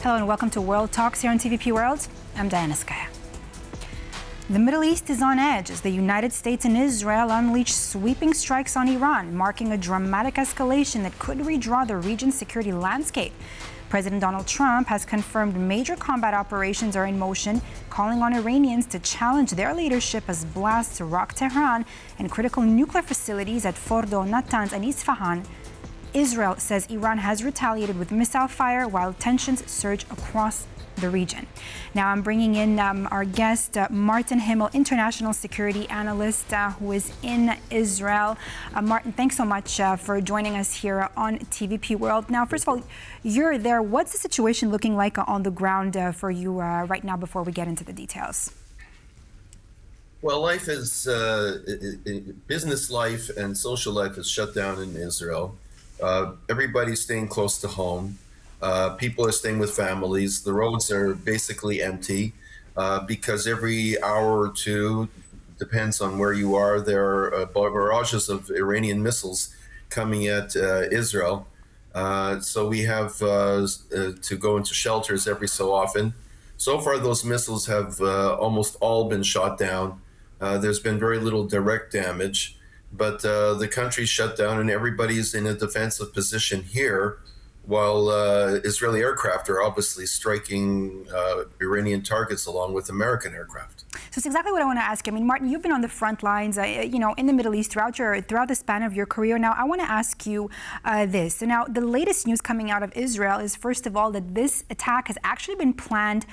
Hello and welcome to World Talks here on TVP World. I'm Diana Skaya. The Middle East is on edge as the United States and Israel unleash sweeping strikes on Iran, marking a dramatic escalation that could redraw the region's security landscape. President Donald Trump has confirmed major combat operations are in motion, calling on Iranians to challenge their leadership as blasts rock Tehran and critical nuclear facilities at Fordow, Natanz, and Isfahan. Israel says Iran has retaliated with missile fire while tensions surge across the region. Now I'm bringing in our guest, Martin Himel, international security analyst who is in Israel. Martin, thanks so much for joining us here on TVP World. Now, first of all, you're there. What's the situation looking like on the ground for you right now before we get into the details? Well, life is, business life and social life is shut down in Israel. Everybody's staying close to home. People are staying with families. The roads are basically empty because every hour or two, depends on where you are, there are barrages of Iranian missiles coming at Israel. So we have to go into shelters every so often. So far, those missiles have almost all been shot down. There's been very little direct damage. But the country's shut down and everybody's in a defensive position here, while Israeli aircraft are obviously striking Iranian targets along with American aircraft. So it's exactly what I want to ask you. I mean, Martin, you've been on the front lines, in the Middle East throughout the span of your career. Now, I want to ask you this. So now, the latest news coming out of Israel is, first of all, that this attack has actually been planned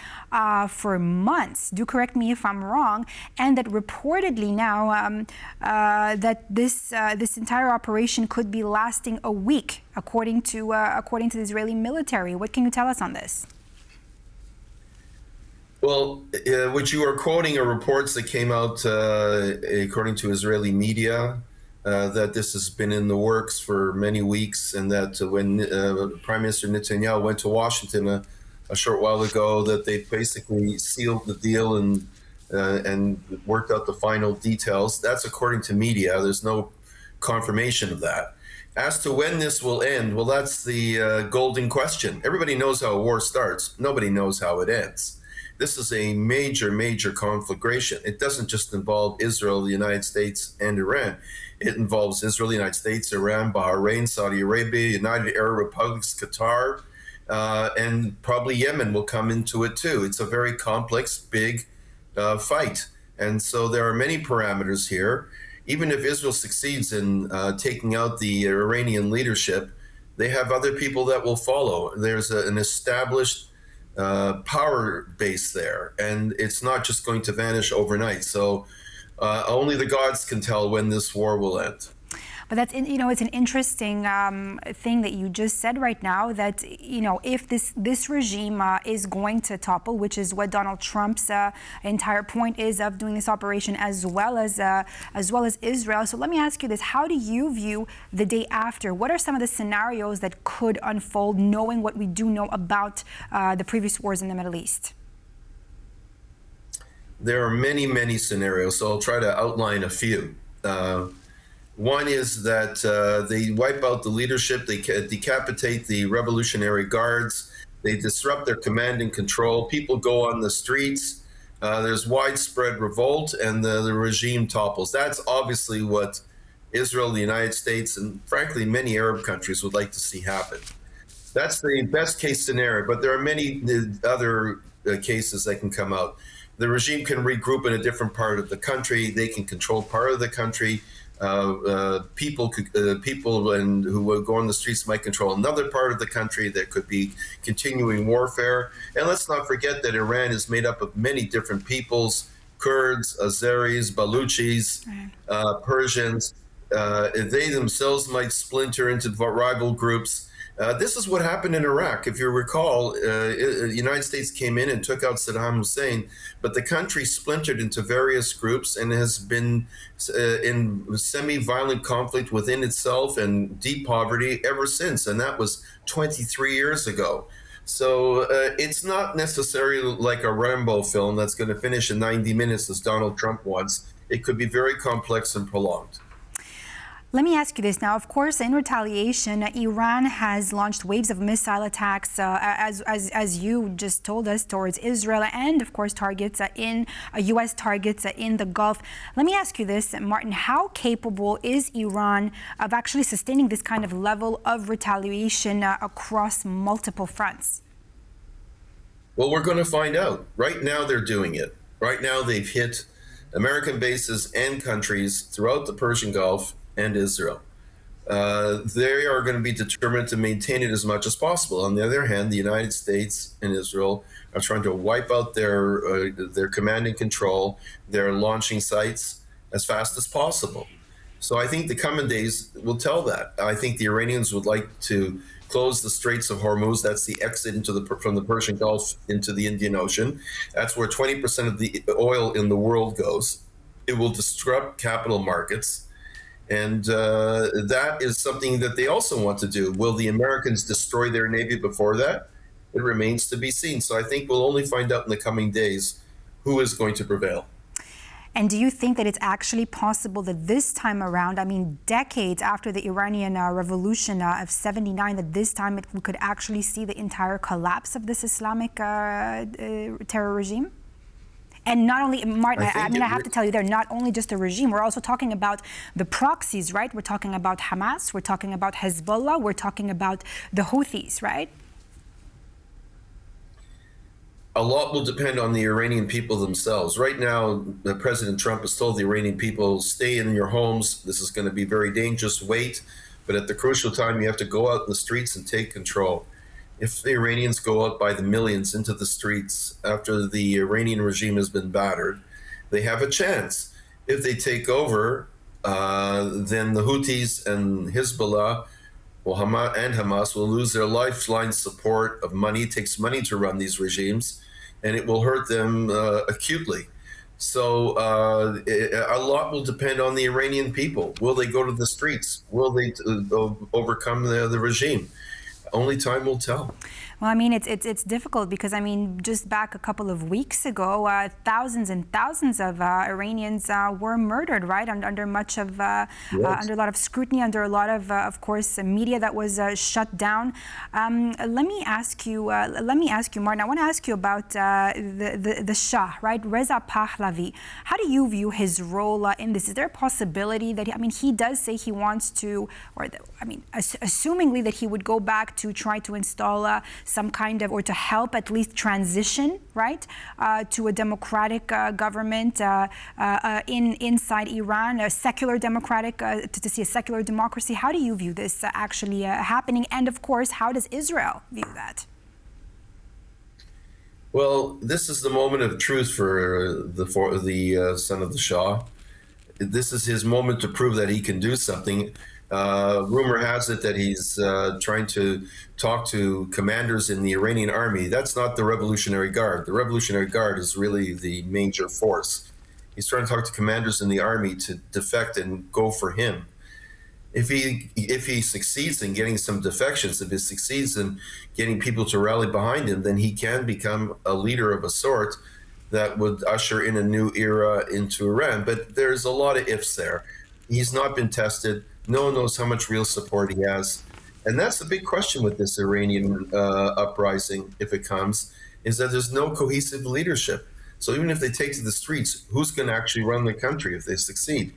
for months. Do correct me if I'm wrong. And that reportedly now that this entire operation could be lasting a week, according to the Israeli military. What can you tell us on this? Well, what you are quoting are reports that came out, according to Israeli media, that this has been in the works for many weeks, and that when Prime Minister Netanyahu went to Washington a short while ago, that they basically sealed the deal and worked out the final details. That's according to media. There's no confirmation of that. As to when this will end, well, that's the golden question. Everybody knows how a war starts. Nobody knows how it ends. This is a major, major conflagration. It doesn't just involve Israel, the United States, and Iran. It involves Israel, the United States, Iran, Bahrain, Saudi Arabia, United Arab Republics, Qatar, and probably Yemen will come into it too. It's a very complex, big fight. And so there are many parameters here. Even if Israel succeeds in taking out the Iranian leadership, they have other people that will follow. There's an established power base there, and it's not just going to vanish overnight. So only the gods can tell when this war will end. But that's, it's an interesting thing that you just said right now, that, if this regime is going to topple, which is what Donald Trump's entire point is of doing this operation, as well as Israel. So let me ask you this. How do you view the day after? What are some of the scenarios that could unfold, knowing what we do know about the previous wars in the Middle East? There are many, many scenarios, so I'll try to outline a few. One is that they wipe out the leadership, they decapitate the Revolutionary Guards, they disrupt their command and control, people go on the streets, there's widespread revolt, and the regime topples. That's obviously what Israel, the United States, and frankly many Arab countries would like to see happen. That's the best case scenario, but there are many other cases that can come out. The regime can regroup in a different part of the country, they can control part of the country. People who will go on the streets might control another part of the country. There could be continuing warfare. And let's not forget that Iran is made up of many different peoples: Kurds, Azeris, Baluchis, Persians. They themselves might splinter into rival groups. This is what happened in Iraq. If you recall, the United States came in and took out Saddam Hussein, but the country splintered into various groups and has been in semi-violent conflict within itself and deep poverty ever since, and that was 23 years ago. So it's not necessarily like a Rambo film that's going to finish in 90 minutes as Donald Trump wants. It could be very complex and prolonged. Let me ask you this now. Of course, in retaliation, Iran has launched waves of missile attacks, as you just told us, towards Israel and, of course, targets U.S. targets in the Gulf. Let me ask you this, Martin. How capable is Iran of actually sustaining this kind of level of retaliation across multiple fronts? Well, we're going to find out. Right now, they're doing it. Right now, they've hit American bases and countries throughout the Persian Gulf and Israel. They are going to be determined to maintain it as much as possible. On the other hand, the United States and Israel are trying to wipe out their command and control, their launching sites as fast as possible. So I think the coming days will tell that. I think the Iranians would like to close the Straits of Hormuz. That's the exit from the Persian Gulf into the Indian Ocean. That's where 20% of the oil in the world goes. It will disrupt capital markets. And that is something that they also want to do. Will the Americans destroy their Navy before that? It remains to be seen. So I think we'll only find out in the coming days who is going to prevail. And do you think that it's actually possible that this time around, I mean, decades after the Iranian Revolution of '79, that this time we could actually see the entire collapse of this Islamic terror regime? And not only, Martin, I have to tell you, they're not only just a regime, we're also talking about the proxies, right? We're talking about Hamas, we're talking about Hezbollah, we're talking about the Houthis, right? A lot will depend on the Iranian people themselves. Right now, President Trump has told the Iranian people, stay in your homes. This is going to be very dangerous. Wait. But at the crucial time, you have to go out in the streets and take control. If the Iranians go out by the millions into the streets after the Iranian regime has been battered, they have a chance. If they take over, then the Houthis and Hezbollah and Hamas will lose their lifeline support of money. It takes money to run these regimes, and it will hurt them acutely. So a lot will depend on the Iranian people. Will they go to the streets? Will they overcome the regime? Only time will tell. Well, I mean, it's difficult because, I mean, just back a couple of weeks ago, thousands and thousands of Iranians were murdered, right? Under much of, Yes. Under a lot of scrutiny, under a lot of course, media that was shut down. Let me ask you, Martin. I want to ask you about the Shah, right? Reza Pahlavi. How do you view his role in this? Is there a possibility that he does say he wants to, assumingly that he would go back to try to install some kind of, or to help at least transition, right, to a democratic government inside Iran, a secular democratic, to see a secular democracy. How do you view this actually happening? And of course, how does Israel view that? Well, this is the moment of truth for the son of the Shah. This is his moment to prove that he can do something. Rumor has it that he's trying to talk to commanders in the Iranian army. That's not the Revolutionary Guard. The Revolutionary Guard is really the major force. He's trying to talk to commanders in the army to defect and go for him. If he succeeds in getting some defections, if he succeeds in getting people to rally behind him, then he can become a leader of a sort that would usher in a new era into Iran. But there's a lot of ifs there. He's not been tested. No one knows how much real support he has. And that's the big question with this Iranian uprising, if it comes, is that there's no cohesive leadership. So even if they take to the streets, who's going to actually run the country if they succeed?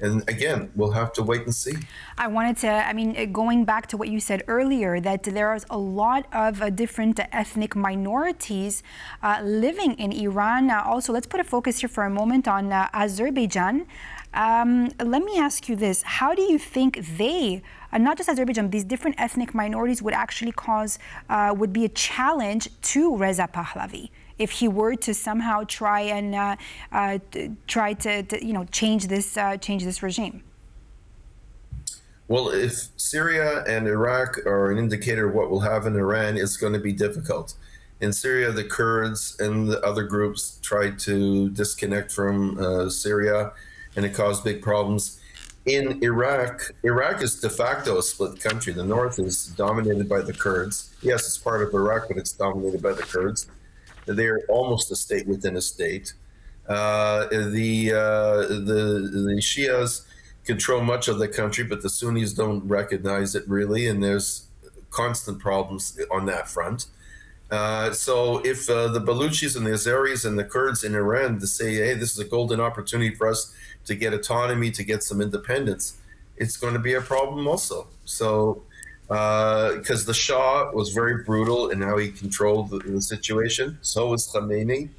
And again, we'll have to wait and see. I wanted to, going back to what you said earlier, that there is a lot of different ethnic minorities living in Iran. Also, let's put a focus here for a moment on Azerbaijan. Let me ask you this. How do you think they, not just Azerbaijan, these different ethnic minorities would actually would be a challenge to Reza Pahlavi if he were to somehow try and change this regime? Well, if Syria and Iraq are an indicator of what we'll have in Iran, it's going to be difficult. In Syria, the Kurds and the other groups tried to disconnect from Syria, and it caused big problems. In Iraq is de facto a split country. The north is dominated by the Kurds. Yes, it's part of Iraq, but it's dominated by the Kurds. They're almost a state within a state. The Shias control much of the country, but the Sunnis don't recognize it really, and there's constant problems on that front. So if the Baluchis and the Azeris and the Kurds in Iran to say, hey, this is a golden opportunity for us to get autonomy, to get some independence, it's going to be a problem also. So because the Shah was very brutal in how he controlled the situation, so was Khamenei.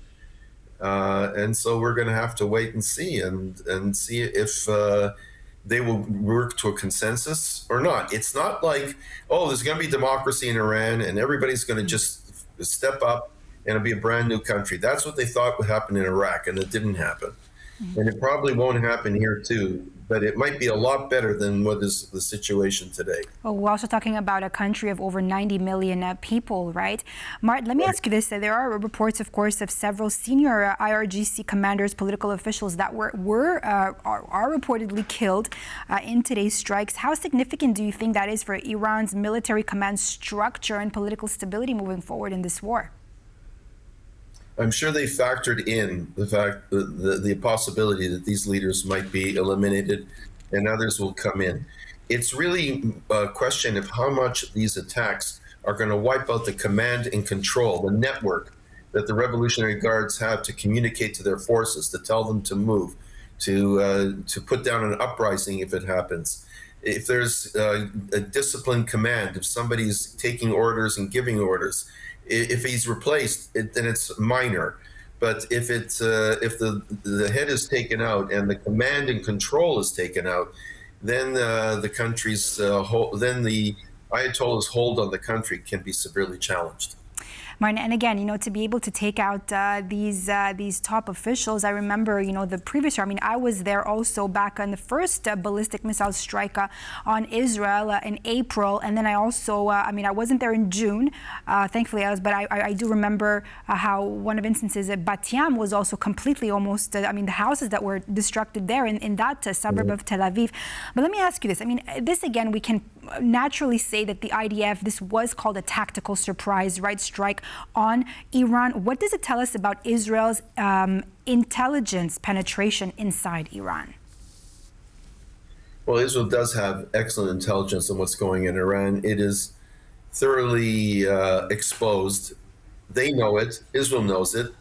And so we're going to have to wait and see if they will work to a consensus or not. It's not like, oh, there's going to be democracy in Iran and everybody's going to just step up and it'll be a brand new country. That's what they thought would happen in Iraq, and it didn't happen. And it probably won't happen here too, but it might be a lot better than what is the situation today. Well, we're also talking about a country of over 90 million people, right? Martin, let me ask you this. There are reports, of course, of several senior IRGC commanders, political officials that are reportedly killed in today's strikes. How significant do you think that is for Iran's military command structure and political stability moving forward in this war? I'm sure they factored in the fact the possibility that these leaders might be eliminated and others will come in. It's really a question of how much these attacks are going to wipe out the command and control, the network that the Revolutionary Guards have to communicate to their forces, to tell them to move, to put down an uprising if it happens. If there's a disciplined command, if somebody's taking orders and giving orders, if he's replaced, then it's minor. But if the head is taken out and the command and control is taken out, then the country's then the Ayatollah's hold on the country can be severely challenged. Martin, and again, to be able to take out these top officials, I remember, the previous year, I was there also back on the first ballistic missile strike on Israel in April. And then I also, I wasn't there in June, thankfully but I do remember how one of instances at Bat Yam was also completely almost, the houses that were destructed there in that suburb of Tel Aviv. But let me ask you this. This again, we can naturally say that the IDF, this was called a tactical surprise, right, strike on Iran. What does it tell us about Israel's intelligence penetration inside Iran? Well, Israel does have excellent intelligence on what's going on in Iran. It is thoroughly exposed. They know it. Israel knows it.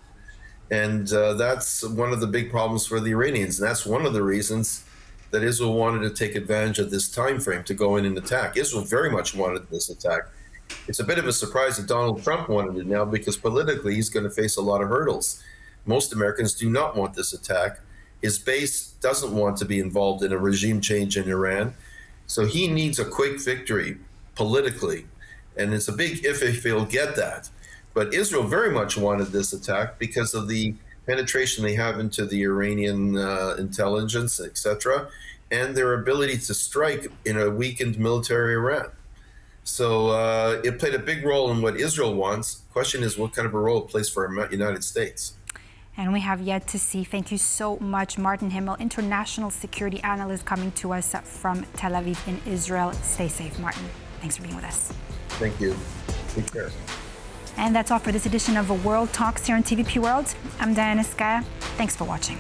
And that's one of the big problems for the Iranians. And that's one of the reasons that Israel wanted to take advantage of this time frame to go in and attack. Israel very much wanted this attack. It's a bit of a surprise that Donald Trump wanted it now, because politically he's going to face a lot of hurdles. Most Americans do not want this attack. His base doesn't want to be involved in a regime change in Iran. So he needs a quick victory politically. And it's a big if he'll get that. But Israel very much wanted this attack because of the penetration they have into the Iranian intelligence, etc., and their ability to strike in a weakened military Iran. So it played a big role in what Israel wants. Question is, what kind of a role it plays for the United States? And we have yet to see. Thank you so much, Martin Himel, international security analyst, coming to us from Tel Aviv in Israel. Stay safe, Martin. Thanks for being with us. Thank you. Take care. And that's all for this edition of World Talks here on TVP World. I'm Skaya. Thanks for watching.